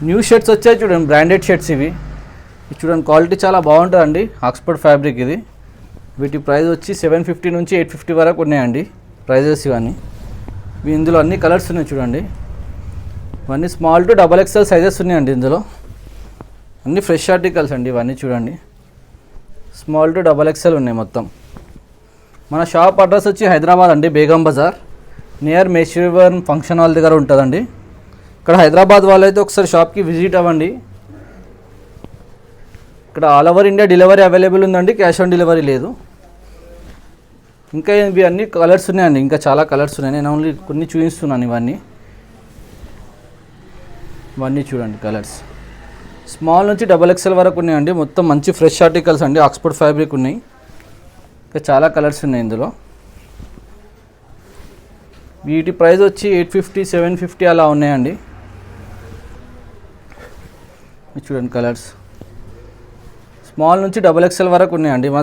New shirts వచ్చాయి చూడండి, branded shirts ఇవి చూడండి, క్వాలిటీ చాలా బాగుంటుందండి. ఆక్స్ఫర్డ్ ఫ్యాబ్రిక్ ఇది. వీటి ప్రైస్ వచ్చి 750 నుంచి 850 వరకు ఉన్నాయండి ప్రైజెస్ ఇవన్నీ. ఇందులో అన్ని కలర్స్ ఉన్నాయి చూడండి. ఇవన్నీ స్మాల్ టు XXL సైజెస్ ఉన్నాయండి. ఇందులో అన్ని ఫ్రెష్ ఆర్టికల్స్ అండి ఇవన్నీ చూడండి. స్మాల్ టు XXL ఉన్నాయి మొత్తం. మన షాప్ అడ్రస్ వచ్చి హైదరాబాద్ అండి, బేగం బజార్ నియర్ మేషివన్ ఫంక్షన్ హాల్ దగ్గర ఉంటుందండి. ఇక్కడ హైదరాబాద్ వాళ్ళు అయితే ఒకసారి షాప్కి విజిట్ అవ్వండి. ఇక్కడ all over India delivery available ఉందండి, క్యాష్ ఆన్ డెలివరీ లేదు. ఇంకా ఇవి అన్ని కలర్స్ ఉన్నాయండి, ఇంకా చాలా కలర్స్ ఉన్నాయి. నేను ఓన్లీ కొన్ని చూపిస్తున్నాను. ఇవన్నీ చూడండి కలర్స్. స్మాల్ నుంచి XXL వరకు ఉన్నాయండి. మొత్తం మంచి ఫ్రెష్ ఆర్టికల్స్ అండి, ఆక్స్ఫర్డ్ ఫ్యాబ్రిక్ ఉన్నాయి. ఇంకా చాలా కలర్స్ ఉన్నాయి ఇందులో. వీటి ప్రైస్ వచ్చి 850, 750 అలా ఉన్నాయండి. చూడండి కలర్స్ స్మాల్ నుంచి XXL వరకు ఉన్నాయండి. మా